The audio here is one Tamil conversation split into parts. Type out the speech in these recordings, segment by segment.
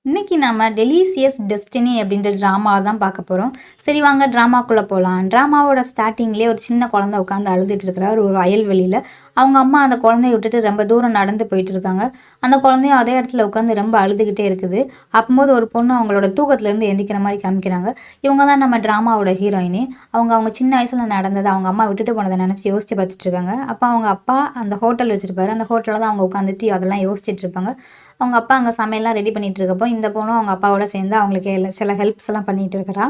இன்னைக்கு நாம டெலிசியஸ் டெஸ்டினி அப்படின்ற ட்ராமா தான் பார்க்க போறோம். சரி வாங்க ட்ராமாக்குள்ள போலாம். ட்ராமாவோட ஸ்டார்ட்டிங்லயே ஒரு சின்ன குழந்தை உட்காந்து அழுதுட்டு இருக்கிறார் ஒரு வயல்வெளியில. அவங்க அம்மா அந்த குழந்தைய விட்டுட்டு ரொம்ப தூரம் நடந்து போயிட்டு இருக்காங்க. அந்த குழந்தையும் அதே இடத்துல உட்காந்து ரொம்ப அழுதுகிட்டே இருக்குது. அப்பம்போது ஒரு பொண்ணு அவங்களோட தூக்கத்துல இருந்து எந்திக்கிற மாதிரி காமிக்கிறாங்க. இவங்க தான் நம்ம ட்ராமாவோட ஹீரோயினி. அவங்க சின்ன வயசுல நடந்தது அவங்க அம்மா விட்டுட்டு போனதை நினைச்சு யோசிச்சு பார்த்துட்டு இருக்காங்க. அப்போ அவங்க அப்பா அந்த ஹோட்டல் வச்சிருப்பாரு. அந்த ஹோட்டல்ல தான் அவங்க உட்காந்துட்டு அதெல்லாம் யோசிச்சுட்டு இருப்பாங்க. அவங்க அப்பா அங்கே சமையல்லாம் ரெடி பண்ணிட்டு இருக்கப்போ இந்த பொண்ணும் அவங்க அப்பாவோட சேர்ந்து அவங்களுக்கு சில ஹெல்ப்ஸ் எல்லாம் பண்ணிட்டு இருக்கிறா.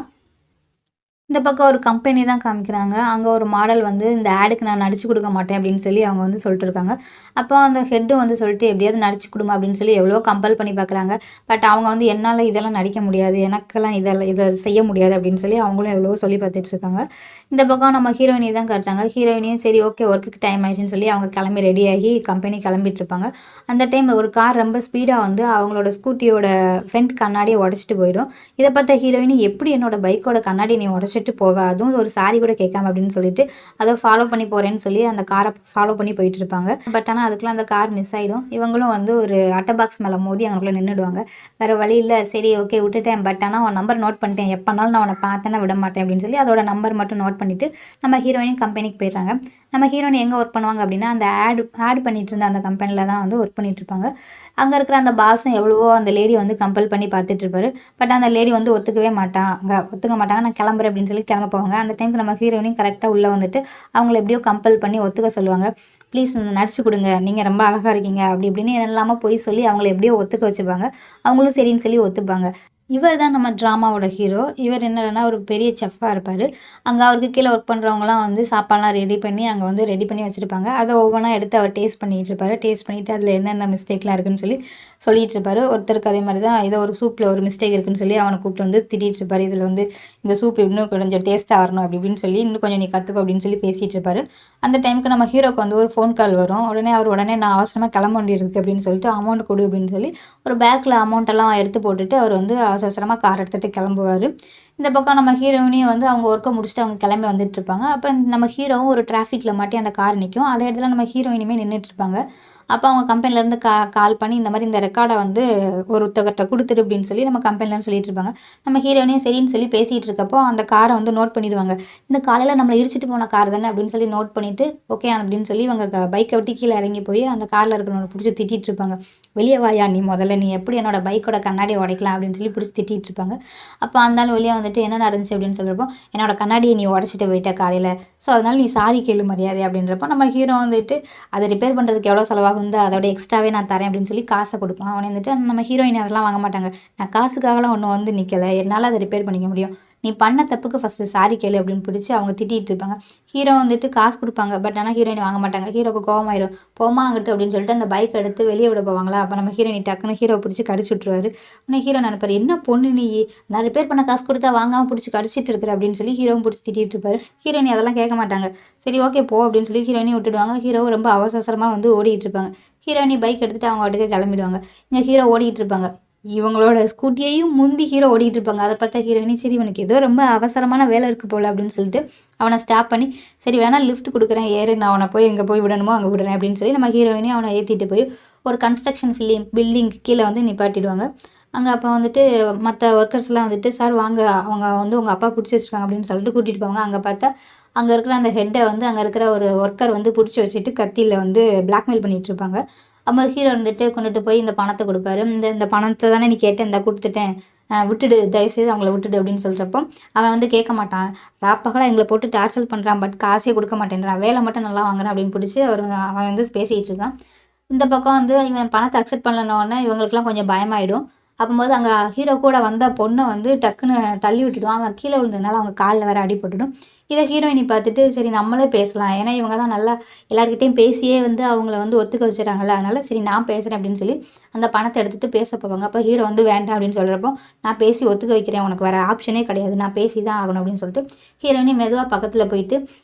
இந்த பக்கம் ஒரு கம்பெனி தான் காமிக்கிறாங்க. அங்கே ஒரு மாடல் வந்து இந்த ஆடுக்கு நான் நடிச்சு கொடுக்க மாட்டேன் அப்படின்னு சொல்லி அவங்க வந்து சொல்லிட்டு இருக்காங்க. அப்போ அந்த ஹெட்டும் வந்து சொல்லிட்டு எப்படியாவது நடிச்சு கொடுமா அப்படின்னு சொல்லி எவ்வளோ கம்பல் பண்ணி பார்க்குறாங்க. பட் அவங்க வந்து என்னால் இதெல்லாம் நடிக்க முடியாது, எனக்கெல்லாம் இதை செய்ய முடியாது அப்படின்னு சொல்லி அவங்களும் எவ்வளோ சொல்லி பார்த்துட்டு இருக்காங்க. இந்த பக்கம் நம்ம ஹீரோயினி தான் காட்டுறாங்க. ஹீரோயினியும் சரி ஓகே ஒர்க்குக்கு டைம் ஆயிடுச்சுன்னு சொல்லி அவங்க கிளம்பி ரெடியாகி கம்பெனி கிளம்பிட்டு இருப்பாங்க. அந்த டைம் ஒரு கார் ரொம்ப ஸ்பீடாக வந்து அவங்களோட ஸ்கூட்டியோட ஃப்ரண்ட் கண்ணாடியை உடச்சிட்டு போயிடும். இதை பார்த்த ஹீரோயினி எப்படி என்னோட பைக்கோட கண்ணாடி நீ உடச்சிட்டு போவேன், அதுவும் ஒரு சாரி கூட கேட்காம அப்படின்னு சொல்லிட்டு அதை ஃபாலோ பண்ணி போறேன்னு சொல்லி அந்த காரை ஃபாலோ பண்ணி போயிட்டு இருப்பாங்க. பட் ஆனால் அதுக்குள்ள அந்த கார் மிஸ் ஆயிடும். இவங்களும் வந்து ஒரு அட்டை பாக்ஸ் மேலே மோதி அவங்களுக்குள்ள நின்றுடுவாங்க. வேற வழி இல்லை, சரி ஓகே விட்டுட்டேன், பட் ஆனால் உன் நம்பர் நோட் பண்ணிட்டேன், எப்போனாலும் நான் உன்னை பார்த்தேன்னா விட மாட்டேன் அப்படின்னு சொல்லி அதோட நம்பர் மட்டும் நோட் பண்ணிட்டு நம்ம ஹீரோயின் கம்பெனிக்கு போயிடுறாங்க. நம்ம ஹீரோயின் எங்கே ஒர்க் பண்ணுவாங்க அப்படின்னா அந்த ஆட் பண்ணிட்டு இருந்த அந்த கம்பெனியில் தான் வந்து ஒர்க் பண்ணிட்டு இருப்பாங்க. அங்கே இருக்கிற அந்த பாஸும் எவ்வளவோ அந்த லேடி வந்து கம்பல் பண்ணி பார்த்துட்டு இருப்பாரு. பட் அந்த லேடி வந்து ஒத்துக்க மாட்டாங்க. நான் கிளம்புறேன் அப்படின்னு சொல்லி கிளம்ப போவாங்க. அந்த டைமுக்கு நம்ம ஹீரோயினையும் கரெக்டாக உள்ளே வந்துட்டு அவங்கள எப்படியோ கம்பல் பண்ணி ஒத்துக்க சொல்லுவாங்க. ப்ளீஸ் நடிச்சு கொடுங்க, நீங்கள் ரொம்ப அழகாக இருக்கீங்க அப்படி இப்படின்னு என்னெல்லாமோ போய் சொல்லி அவங்கள எப்படியோ ஒத்துக்க வச்சுப்பாங்க. அவங்களும் சரின்னு சொல்லி ஒத்துப்பாங்க. இவர் தான் நம்ம ட்ராமாவோட ஹீரோ. இவர் என்னன்னா ஒரு பெரிய செஃப்பாக இருப்பார். அங்கே அவருக்கு கீழே ஒர்க் பண்ணுறவங்களாம் வந்து சாப்பாடுலாம் ரெடி பண்ணி அங்கே வந்து ரெடி பண்ணி வச்சுருப்பாங்க. அதை ஒவ்வொன்றா எடுத்து அவர் டேஸ்ட் பண்ணிகிட்டு இருப்பார். டேஸ்ட் பண்ணிவிட்டு அதில் என்னென்ன மிஸ்டேக்லாம் இருக்குன்னு சொல்லி சொல்லிகிட்டு இருப்பார். ஒருத்தருக்கு அதே மாதிரி தான் ஏதோ ஒரு சூப்பில் ஒரு மிஸ்டேக் இருக்குன்னு சொல்லி அவனை கூப்பிட்டு வந்து திட்டிகிட்டு இருப்பார். இதில் வந்து இந்த சூப் இன்னும் கொஞ்சம் டேஸ்ட்டாக வரணும் அப்படி இப்படின்னு சொல்லி இன்னும் கொஞ்சம் நீ கற்றுக்கோ அப்படின்னு சொல்லி பேசிகிட்டு இருப்பார். அந்த டைமுக்கு நம்ம ஹீரோக்கு வந்து ஒரு ஃபோன் கால் வரும். உடனே நான் அவசரமாக கிளம்ப வேண்டியிருக்கு அப்படின்னு சொல்லிட்டு அமௌண்ட் கொடு அப்படின்னு சொல்லி ஒரு பேக்கில் அமௌண்ட்டெல்லாம் எடுத்து போட்டுட்டு அவர் வந்து அவசரமாக கார் எடுத்துகிட்டு கிளம்புவார். இந்த பக்கம் நம்ம ஹீரோயினையும் வந்து அவங்க ஒர்க்கை முடிச்சுட்டு அவங்க கிளம்பி வந்துட்டு இருப்பாங்க. அப்போ நம்ம ஹீரோவும் ஒரு டிராஃபிக்கில் மாட்டி அந்த கார் நிற்கும். அதே இடத்துல நம்ம ஹீரோயினுமே நின்றுட்டு இருப்பாங்க. அப்போ அவங்க கம்பெனிலேருந்து கால் பண்ணி இந்த மாதிரி இந்த ரெக்கார்டை வந்து ஒருத்தர்கிட்ட கொடுத்துரு அப்படின்னு சொல்லி நம்ம கம்பெனிலன்னு சொல்லிட்டு இருப்பாங்க. நம்ம ஹீரோயினையும் சரின்னு சொல்லி பேசிகிட்டு இருக்கப்போ அந்த காரை வந்து நோட் பண்ணிடுவாங்க. இந்த காலையில் நம்மளை இடிச்சிட்டு போன கார் தானே அப்படின்னு சொல்லி நோட் பண்ணிவிட்டு ஓகே அப்படின்னு சொல்லி இவங்க பைக்கை விட்டு கீழே இறங்கி போய் அந்த காரில் இருக்கிறவங்க பிடிச்சி திட்டிகிட்டு இருப்பாங்க. வெளியே வாயா நீ எப்படி என்னோட பைக்கோட கண்ணாடியை உடைக்கலாம் அப்படின்னு சொல்லி பிடிச்சி திட்டிகிட்டு இருப்பாங்க. அப்போ அந்த ஆள் வெளியே வந்துட்டு என்ன நடந்துச்சு அப்படின்னு சொல்கிறப்போ என்னோட கண்ணாடியை நீ உடச்சிட்டு போயிட்ட காலையில், ஸோ அதனால் நீ சாரி கேளு மரியாதை அப்படின்றப்போ நம்ம ஹீரோ வந்துட்டு அதை ரிப்பேர் பண்ணுறதுக்கு எவ்வளோ செலவாகும் அதோட எக்ஸ்ட்ராவே நான் தரேன் அப்படின்னு சொல்லி காசை கொடுப்பான். அவனை வந்துட்டு நம்ம ஹீரோயின் அதெல்லாம் வாங்க மாட்டாங்க. நான் காசுக்காகலாம் ஒன்றும் வந்து நிற்கலை, என்னால் அதை ரிப்பேர் பண்ணிக்க முடியும், நீ பண்ண தப்புக்கு ஃபஸ்ட்டு சாரி கேளு அப்படின்னு பிடிச்சி அவங்க திட்டிகிட்டு இருப்பாங்க. ஹீரோ வந்துட்டு காசு கொடுப்பாங்க. பட் ஆனால் ஹீரோயின் வாங்க மாட்டாங்க. ஹீரோக்கு கோவமாயிடும். போமா அங்கிட்டு அப்படின்னு சொல்லிட்டு அந்த பைக் எடுத்து வெளியே விட போவாங்களா. அப்போ நம்ம ஹீரோயின் டக்குன்னு ஹீரோ பிடிச்சி கடிச்சு விட்ருவாரு. உடனே ஹீரோ நினைப்பாரு, என்ன பொண்ணு நீ, நான் ரிப்பேர் பண்ண காசு கொடுத்தா வாங்காமல் பிடிச்சி கடிச்சிட்டு இருக்கிற அப்படின்னு சொல்லி ஹீரோவும் பிடிச்சி திட்டிகிட்டு இருப்பாரு. ஹீரோயின் அதெல்லாம் கேட்க மாட்டாங்க. சரி ஓகே போ அப்படின்னு சொல்லி ஹீரோயினையும் விட்டுடுவாங்க. ஹீரோ ரொம்ப அவசரமாக வந்து ஓடிட்டு இருப்பாங்க. ஹீரோயினி பைக் எடுத்துகிட்டு அவங்க வாட்டுக்கு கிளம்பிடுவாங்க. இங்கே ஹீரோ ஓடிட்டு இருப்பாங்க. இவங்களோட ஸ்கூட்டியையும் முந்தி ஹீரோ ஓடிட்டு இருப்பாங்க. அதை பார்த்தா ஹீரோயினி சரி இவனுக்கு ஏதோ ரொம்ப அவசரமான வேலை இருக்குது போல் அப்படின்னு சொல்லிட்டு அவனை ஸ்டாப் பண்ணி சரி வேணால் லிஃப்ட் கொடுக்குறேன் ஏறு, நான் அவனை போய் எங்கே போய் விடணுமோ அங்கே விடுறேன் அப்படின்னு சொல்லி நம்ம ஹீரோயினி அவனை ஏற்றிட்டு போய் ஒரு கன்ஸ்ட்ரக்ஷன் பில்டிங் கீழே வந்து நிப்பாட்டிடுவாங்க. அங்கே அப்போ வந்துட்டு மற்ற ஒர்க்கர்ஸ்லாம் வந்துட்டு சார் வாங்க, அவங்க வந்து உங்கள் அப்பா பிடிச்சி வச்சுருக்காங்க அப்படின்னு சொல்லிட்டு கூட்டிகிட்டு போவாங்க. அங்கே பார்த்தா அங்கே இருக்கிற அந்த ஹெட்டை வந்து அங்கே இருக்கிற ஒரு ஒர்க்கர் வந்து பிடிச்சி வச்சுட்டு கத்தியில் வந்து பிளாக்மெயில் பண்ணிகிட்டு இருப்பாங்க. அப்போ ஹீரோ வந்துட்டு கொண்டுட்டு போய் இந்த பணத்தை கொடுப்பாரு. இந்த பணத்தை தானே நீ கேட்ட, இந்த கொடுத்துட்டேன், விட்டுடு, தயவுசெய்து அவங்கள விட்டுடு அப்படின்னு சொல்கிறப்போ அவன் வந்து கேட்க மாட்டான். ராப்பகலாக எங்களை போட்டு டார்ச்சர் பண்ணுறான், பட் காசே கொடுக்க மாட்டேன்றான், வேலை மட்டும் நல்லா வாங்குறான் அப்படின்னு பிடிச்சி அவன் வந்து பேசிகிட்டு இருக்கான். இந்த பக்கம் வந்து இவன் பணத்தை அக்செப்ட் பண்ணலன்னொடனே இவங்களுக்குலாம் கொஞ்சம் பயமாயிடும். அப்போது அங்கே ஹீரோ கூட வந்த பொண்ணை வந்து டக்குன்னு தள்ளி விட்டுடுவான். அவன் கீழே விழுந்ததுனால அவங்க காலில் வேற அடிபட்டுடும். இதை ஹீரோயினி பார்த்துட்டு சரி நம்மளே பேசலாம், ஏன்னா இவங்க தான் நல்லா எல்லாருக்கிட்டையும் பேசியே வந்து அவங்கள வந்து ஒத்துக்க வச்சுறாங்கல்ல, அதனால சரி நான் பேசுகிறேன் அப்படின்னு சொல்லி அந்த பணத்தை எடுத்துகிட்டு பேச போவாங்க. அப்போ ஹீரோ வந்து வேண்டாம் அப்படின்னு சொல்கிறப்போ நான் பேசி ஒத்துக்க வைக்கிறேன், உனக்கு வேறு ஆப்ஷனே கிடையாது, நான் பேசி தான் ஆகணும் அப்படின்னு சொல்லிட்டு ஹீரோயினி மெதுவாக பக்கத்தில் போயிட்டு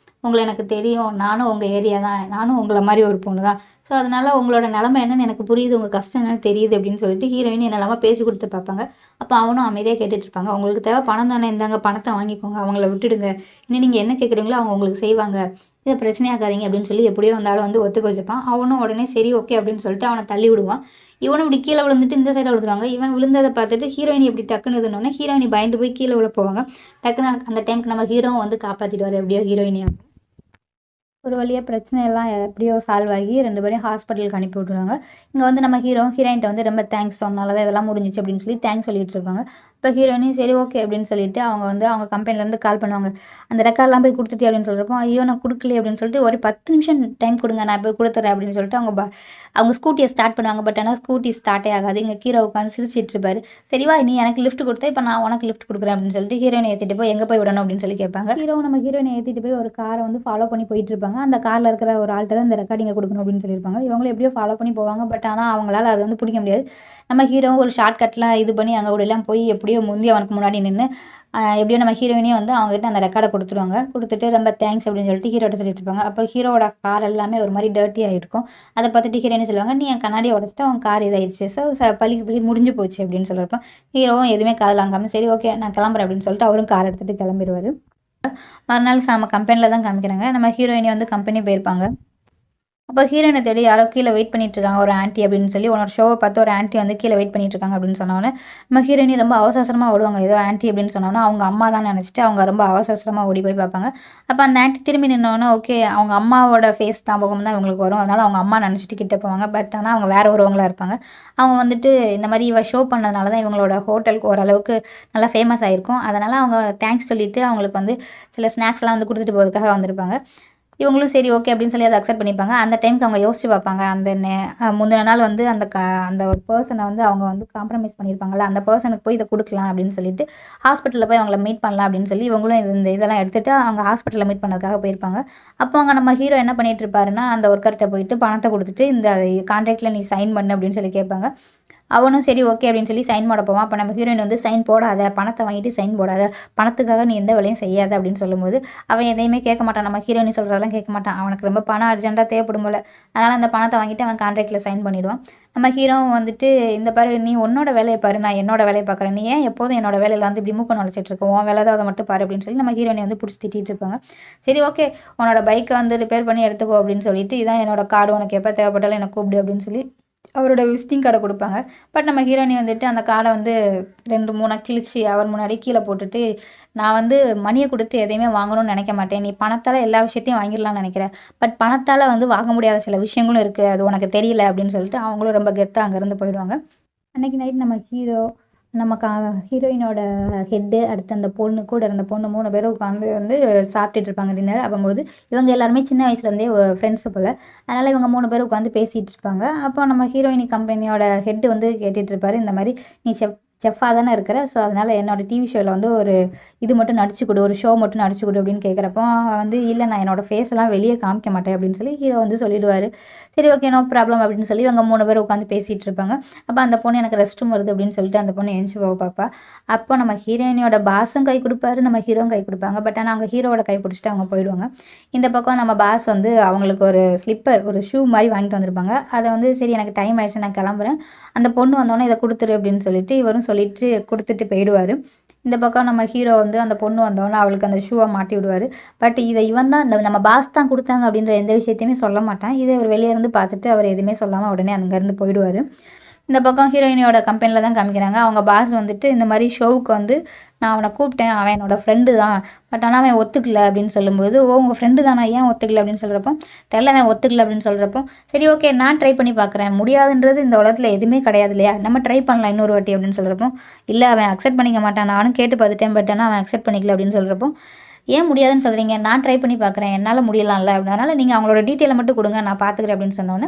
உங்களை எனக்கு தெரியும், நானும் உங்கள் ஏரியா தான், நானும் உங்களை மாதிரி ஒரு பொண்ணு தான், ஸோ அதனால் உங்களோட நிலமை என்னன்னு எனக்கு புரியுது, உங்கள் கஷ்டம் என்னன்னு தெரியுது அப்படின்னு சொல்லிட்டு ஹீரோயின் என்னெல்லாமோ பேசி கொடுத்து பார்ப்பாங்க. அப்போ அவனும் அமைதியாக கேட்டுட்டு இருப்பாங்க. உங்களுக்கு தேவை பணம் தானே, இந்தாங்க பணத்தை வாங்கிக்கோங்க, அவங்கள விட்டுடுங்க, இன்னும் நீங்கள் என்ன கேட்குறீங்களோ அவங்க உங்களுக்கு செய்வாங்க, இதை பிரச்சனையாக்காதீங்க அப்படின்னு சொல்லி எப்படியோ வந்தாலும் வந்து ஒத்துக்க வச்சுப்பான். அவனும் உடனே சரி ஓகே அப்படின்னு சொல்லிட்டு அவனை தள்ளி விடுவான். இவனும் இப்படி கீழே விழுந்துட்டு இந்த சைடில் விழுந்துருவாங்க. இவன் விழுந்ததை பார்த்துட்டு ஹீரோயினி இப்படி டக்குன்னு இதுனோடனே ஹீரோயினி பயந்து போய் கீழே விழ போவாங்க. டக்குன்னு அந்த டைமுக்கு நம்ம ஹீரோவும் வந்து காப்பாற்றிடுவார் எப்படியோ ஹீரோயினியை. ஒரு வழியாக பிரச்சனை எல்லாம் எப்படியோ சால்வ் ஆகி 2 பேரையும் ஹாஸ்பிட்டலுக்கு அனுப்பி விட்ருவாங்க. இங்கே வந்து நம்ம ஹீரோயின்ட்ட வந்து ரொம்ப தேங்க்ஸ் சொன்னால தான் இதெல்லாம் முடிஞ்சிச்சு அப்படின்னு சொல்லி தேங்க்ஸ் சொல்லிட்டு இருப்பாங்க. இப்போ ஹீரோயினும் சரி ஓகே அப்படின்னு சொல்லிட்டு அவங்க வந்து அவங்க கம்பெனிலேருந்து கால் பண்ணுவாங்க. அந்த ரெக்கார்ட்லாம் போய் கொடுத்துட்டே அப்படின்னு சொல்கிறப்போ, ஐயோ நான் கொடுக்கலையே அப்படின்னு சொல்லிட்டு ஒரு 10 நிமிஷம் டைம் கொடுங்க, நான் போய் கொடுத்துட்றேன் அப்படின்னு சொல்லிட்டு அவங்க ஸ்கூட்டியை ஸ்டார்ட் பண்ணுவாங்க. பட் ஆனால் ஸ்கூட்டி ஸ்டார்ட்டே ஆகாது. இங்கே ஹீரோ உட்காந்து சிரிச்சிட்டு இருப்பாரு. சரிவா நீ எனக்கு லிஃப்ட் கொடுத்தா இப்போ நான் உனக்கு லிஃப்ட் கொடுக்குறேன் அப்படின்னு சொல்லிட்டு ஹீரோயினை ஏற்றிட்டு போய் எங்கே போய் விடணும் அப்படின்னு சொல்லி கேட்பாங்க. நம்ம ஹீரோயினை ஏற்றிட்டு போய் ஒரு காரை வந்து ஃபாலோ பண்ணி போயிட்டு இருப்பாங்க. அந்த காரில் இருக்கிற ஒரு ஆள்கிட்ட தான் இந்த ரெக்கார்டிங்கை கொடுக்கணும் அப்படின்னு சொல்லியிருப்பாங்க. இவங்களும் எப்படியோ ஃபாலோ பண்ணி போவாங்க. பட் ஆனால் அவங்களால அதை வந்து பிடிக்க முடியாது. நம்ம ஹீரோ ஒரு ஷார்ட்கட்லாம் இது பண்ணி அங்கே கூடலாம் போய் எப்படியோ முந்தி அவனுக்கு முன்னாடி நின்று எப்படியோ நம்ம ஹீரோயினே வந்து அவங்ககிட்ட அந்த ரெக்கார்டை கொடுத்துருவாங்க. கொடுத்துட்டு ரொம்ப தேங்க்ஸ் அப்படின்னு சொல்லிட்டு ஹீரோட்ட சொல்லிட்டு இருப்பாங்க. அப்போ ஹீரோட கார் எல்லாமே ஒரு மாதிரி டர்ட்டியாக இருக்கும். அதை பார்த்துட்டு ஹீரோயினே சொல்லுவாங்க, நீ என் கண்ணாடியை உடச்சிட்டு அவன் கார் இதாகிடுச்சு, ஸோ பழி முடிஞ்சு போச்சு அப்படின்னு சொல்கிறப்ப ஹீரோவும் எதுவுமே காதில் வாங்காமல் சரி ஓகே நான் கிளம்புறேன் அப்படின்னு சொல்லிட்டு அவரும் கார் எடுத்துகிட்டு கிளம்பிடுவார். மறுநாள் நம்ம கம்பெனியில் தான் காமிக்கிறாங்க. நம்ம ஹீரோயினி வந்து கம்பெனி போயிருப்பாங்க. அப்போ ஹீரோயினை தேடி யாரோ கீழே வெயிட் பண்ணிட்டு இருக்காங்க ஒரு ஆண்டி அப்படின்னு சொல்லி உன்னோட ஷோவை பார்த்து ஒரு ஆண்டி வந்து கீழே வெயிட் பண்ணிட்டு இருக்காங்க அப்படின்னு சொன்னோன்னே நம்ம ஹீரோயினி ரொம்ப அவசரமாக ஓடுவாங்க. ஏதோ ஆண்டி அப்படின்னு சொன்னோன்னா அவங்க அம்மா தான் நினச்சிட்டு அவங்க ரொம்ப அவசரமாக ஓடி போய் பார்ப்பாங்க. அப்போ அந்த ஆண்டி திரும்பி நின்னோன்னா ஓகே அவங்க அம்மாவோட ஃபேஸ் ஞாபகம் தான் இவங்களுக்கு வரும். அதனால் அவங்க அம்மா நினச்சிட்டு கிட்ட போவாங்க. பட் ஆனால் அவங்க வேற ஒருவங்களா இருப்பாங்க. அவங்க வந்துட்டு இந்த மாதிரி இவ ஷோ பண்ணதுனால தான் இவங்களோட ஹோட்டலுக்கு ஓரளவுக்கு நல்லா ஃபேமஸ் ஆகிருக்கும். அதனால் அவங்க தேங்க்ஸ் சொல்லிட்டு அவங்களுக்கு வந்து சில ஸ்நாக்ஸ்லாம் வந்து கொடுத்துட்டு போகிறதுக்காக வந்திருப்பாங்க. இவங்களும் சரி ஓகே அப்படின்னு சொல்லி அதை அக்செப்ட் பண்ணிப்பாங்க. அந்த டைமுக்கு அவங்க யோசிச்சு பார்ப்பாங்க. அந்த முந்தின நாள் வந்து அந்த ஒரு பர்சனை வந்து அவங்க வந்து காம்ப்ரமைஸ் பண்ணியிருப்பாங்கல்ல, அந்த பர்சனுக்கு போய் இதை கொடுக்கலாம் அப்படின்னு சொல்லிட்டு ஹாஸ்பிட்டலில் போய் அவங்கள மீட் பண்ணலாம் அப்படின்னு சொல்லி இவங்களும் இதெல்லாம் எடுத்துகிட்டு அவங்க ஹாஸ்பிட்டலில் மீட் பண்ணதுக்காக போயிருப்பாங்க. அப்போ அங்கே நம்ம ஹீரோ என்ன பண்ணிட்டு இருப்பாருன்னா அந்த ஒர்க்கர்கிட்ட போயிட்டு பணத்தை கொடுத்துட்டு இந்த கான்ட்ராக்டில் நீ சைன் பண்ணு அப்படின்னு சொல்லி கேட்பாங்க. அவனும் சரி ஓகே அப்படின்னு சொல்லி சைன் போட போவான். அப்போ நம்ம ஹீரோயின் வந்து சைன் போடாத, பணத்தை வாங்கிட்டு சைன் போடாத, பணத்துக்காக நீ எந்த வேலையும் செய்யாத அப்படின்னு சொல்லும்போது அவன் எதையுமே கேட்க மாட்டான். நம்ம ஹீரோயினி சொல்கிறதெல்லாம் கேட்க மாட்டான். அவனுக்கு ரொம்ப பணம் அர்ஜென்ட்டாக தேவைப்படும் போல. அதனால் அந்த பணத்தை வாங்கிட்டு அவன் கான்ட்ராக்டில் சைன் பண்ணிவிடுவான். நம்ம ஹீரோவும் வந்துட்டு இந்த பாரு நீ உன்னோட வேலையை பாரு, நான் என்னோட வேலையை பார்க்குறேன், நீ ஏன் எப்போதும் என்னோட வேலையில் வந்து இப்படி மூக்க நுழைச்சிட்டு இருக்க, உன் வேலை தான் அதை மட்டும் பாரு அப்படின்னு சொல்லி நம்ம ஹீரோயினை வந்து பிடிச்சி திட்டிகிட்டு இருப்பாங்க. சரி ஓகே உன்னோட பைக்கை வந்து ரிப்பேர் பண்ணி எடுத்துக்கோ அப்படின்னு சொல்லிட்டு இதான் என்னோட கார்டு, உனக்கு எப்போ தேவைப்பட்டாலும் எனக்கு கூப்பிடு அப்படின்னு சொல்லி அவரோட விசிட்டிங் கார்டை கொடுப்பாங்க. பட் நம்ம ஹீரோயினி வந்துட்டு அந்த கார்டை வந்து 2-3 கிழிச்சு அவர் முன்னாடி கீழே போட்டுட்டு நான் வந்து மணியை கொடுத்து எதையுமே வாங்கணும்னு நினைக்க மாட்டேன், நீ பணத்தால் எல்லா விஷயத்தையும் வாங்கிடலாம்னு நினைக்கிறேன், பட் பணத்தால் வந்து வாங்க முடியாத சில விஷயங்களும் இருக்குது, அது உனக்கு தெரியல அப்படின்னு சொல்லிட்டு அவங்களும் ரொம்ப கெத்தாக அங்கேருந்து போயிடுவாங்க. அன்றைக்கி நைட் நம்ம ஹீரோயினோட ஹெட்டு அடுத்து அந்த பொண்ணு கூட இருந்த பொண்ணு 3 பேரும் உட்காந்து வந்து சாப்பிட்டுட்டு இருப்பாங்க டின்னர். அப்போது இவங்க எல்லாருமே சின்ன வயசுலேருந்தே ஃப்ரெண்ட்ஸு போல். அதனால் இவங்க 3 பேரும் உட்காந்து பேசிகிட்டு இருப்பாங்க. அப்போ நம்ம ஹீரோயினி கம்பெனியோட ஹெட்டு வந்து கேட்டுட்டு இருப்பாரு, இந்த மாதிரி நீ செஃப்பாக தானே இருக்கிற, ஸோ அதனால் என்னோடய டிவி ஷோவில் வந்து ஒரு இது மட்டும் நடிச்சு கொடு, ஒரு ஷோ மட்டும் நடிச்சு கொடு அப்படின்னு கேட்குறப்போ வந்து இல்லை நான் என்னோடய ஃபேஸ்லாம் வெளியே காமிக்க மாட்டேன் அப்படின்னு சொல்லி ஹீரோ வந்து சொல்லிடுவார். சரி ஓகே நோ ப்ராப்ளம் அப்படின்னு சொல்லி இவங்க 3 பேர் உட்காந்து பேசிகிட்டு இருப்பாங்க. அப்போ அந்த பொண்ணு எனக்கு ரெஸ்ட் ரூம் வருது அப்படின்னு சொல்லிட்டு அந்த பொண்ணு எழுந்துச்சி போக பார்ப்பா. அப்போ நம்ம ஹீரோயினியோட பாஸும் கை கொடுப்பாரு, நம்ம ஹீரோவும் கை கொடுப்பாங்க. பட் ஆனால் அவங்க ஹீரோவோட கை பிடிச்சிட்டு அவங்க போயிடுவாங்க. இந்த பக்கம் நம்ம பாஸ் வந்து அவங்களுக்கு ஒரு ஸ்லிப்பர், ஒரு ஷூ மாதிரி வாங்கிட்டு வந்திருப்பாங்க. அதை வந்து சரி எனக்கு டைம் ஆயிடுச்சு நான் கிளம்புறேன், அந்த பொண்ணு வந்தோடனே இதை கொடுத்துரு அப்படின்னு சொல்லிட்டு இவரும் சொல்லிட்டு கொடுத்துட்டு போயிடுவார். இந்த பக்கம் நம்ம ஹீரோ வந்து அந்த பொண்ணு வந்தோடனே அவளுக்கு அந்த ஷூவை மாட்டி விடுவார். பட் இதை இவன் தான் நம்ம பாஸ் தான் கொடுத்தாங்க அப்படின்ற எந்த விஷயத்தையுமே சொல்ல மாட்டான். இதை அவர் வெளியே இருந்து பார்த்துட்டு அவர் எதுவுமே சொல்லாமல் உடனே அங்கேருந்து போயிடுவார். இந்த பக்கம் ஹீரோயினியோட கம்பெனியில் தான் காமிக்கிறாங்க. அவங்க பாஸ் வந்துட்டு இந்த மாதிரி ஷோவுக்கு வந்து நான் அவனை கூப்பிட்டேன், அவன் என்னோட ஃப்ரெண்டு தான், பட் ஆனால் அவன் ஒத்துக்கல அப்படின்னு சொல்லும்போது உங்கள் ஃப்ரெண்டு தானா, ஏன் ஒத்துக்கல அப்படின்னு சொல்கிறப்போ தெரில அவன் ஒத்துக்கல அப்படின்னு சொல்கிறப்போ சரி ஓகே நான் ட்ரை பண்ணி பார்க்குறேன், முடியாதுன்றது இந்த உலகத்தில் எதுவுமே கிடையாது இல்லையா, நம்ம ட்ரை பண்ணலாம் இன்னொரு வாட்டி அப்படின்னு சொல்கிறப்போ இல்லை அவன் அக்செப்ட் பண்ணிக்க மாட்டான், நானும் கேட்டு பார்த்துட்டேன் பட் ஆனால் அவன் அக்செப்ட் பண்ணிக்கல அப்படின்னு சொல்கிறப்போ ஏன் முடியாதுன்னு சொல்கிறீங்க, நான் ட்ரை பண்ணி பார்க்குறேன், என்னால் முடியலாம்ல, அதனால் நீங்கள் அவங்களோட டீட்டெயிலை மட்டும் கொடுங்க நான் பார்த்துக்கிறேன் அப்படின்னு சொன்னோன்னே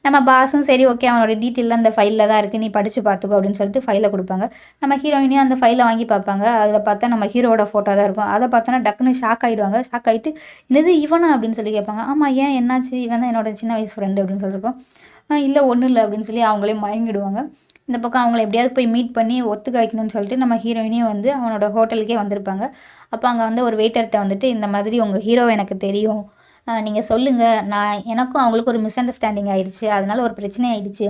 நம்ம பாஸும் சரி ஓகே அவனோட டீட்டெயிலாம் அந்த ஃபைலில் தான் இருக்குது, நீ படித்து பார்த்துக்கோ அப்படின்னு சொல்லிட்டு ஃபைலை கொடுப்பாங்க. நம்ம ஹீரோயினையும் அந்த ஃபைலை வாங்கி பார்ப்பாங்க. அதில் பார்த்தா நம்ம ஹீரோட ஃபோட்டோ தான் இருக்கும். அதை பார்த்தோன்னா டக்குன்னு ஷாக் ஆகிடுவாங்க. ஷாக் ஆகிட்டு என்னது இவனா அப்படின்னு சொல்லி கேட்பாங்க. ஆமாம் ஏன் என்னாச்சு, இவன் தான் என்னோட சின்ன வயசு ஃப்ரெண்டு அப்படின்னு சொல்கிறப்போ இல்லை ஒன்றும் இல்லை அப்படின்னு சொல்லி அவங்களே மயங்கிடுவாங்க. இந்த பக்கம் அவங்கள எப்படியாவது போய் மீட் பண்ணி ஒத்துக்க வைக்கணும்னு சொல்லிட்டு நம்ம ஹீரோயினையும் வந்து அவனோட ஹோட்டலுக்கே வந்திருப்பாங்க. அப்போ அங்கே வந்து ஒரு வெயிட்டர்கிட்ட வந்துட்டு இந்த மாதிரி உங்கள் ஹீரோ எனக்கு தெரியும், நீங்கள் சொல்லுங்கள், எனக்கும் அவங்களுக்கும் ஒரு மிஸ் அண்டர்ஸ்டாண்டிங் ஆயிடுச்சு, அதனால ஒரு பிரச்சனை ஆயிடுச்சு.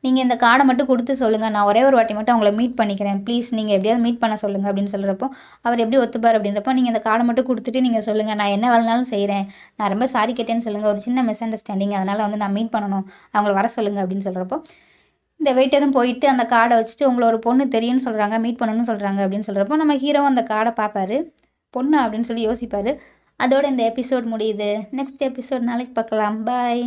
நீங்கள் இந்த கார்டை மட்டும் கொடுத்து சொல்லுங்கள், நான் ஒரே ஒரு வாட்டி மட்டும் அவங்கள மீட் பண்ணிக்கிறேன், ப்ளீஸ் நீங்கள் எப்படியாவது மீட் பண்ண சொல்லுங்கள் அப்படின்னு சொல்கிறப்போ, அவர் எப்படி ஒத்துப்பார் அப்படின்றப்போ, நீங்கள் இந்த கார்டை மட்டும் கொடுத்துட்டு நீங்கள் சொல்லுங்கள், நான் என்ன வேலைனாலும் செய்கிறேன், நான் ரொம்ப சாரி கேட்டேன்னு சொல்லுங்கள், ஒரு சின்ன மிஸ் அண்டர்ஸ்டாண்டிங், அதனால் வந்து நான் மீட் பண்ணணும், அவங்கள வர சொல்லுங்கள் அப்படின்னு சொல்கிறப்போ, இந்த வெயிட்டரும் போயிட்டு அந்த கார்டை வச்சுட்டு உங்களை ஒரு பொண்ணு தெரியும்னு சொல்கிறாங்க, மீட் பண்ணணும்னு சொல்கிறாங்க அப்படின்னு சொல்கிறப்போ, நம்ம ஹீரோ அந்த கார்டை பார்ப்பாரு, பொண்ணு அப்படின்னு சொல்லி யோசிப்பார். அதோட இந்த எபிசோட் முடியுது. நெக்ஸ்ட் எபிசோட் நாளைக்கு பார்க்கலாம். பாய்.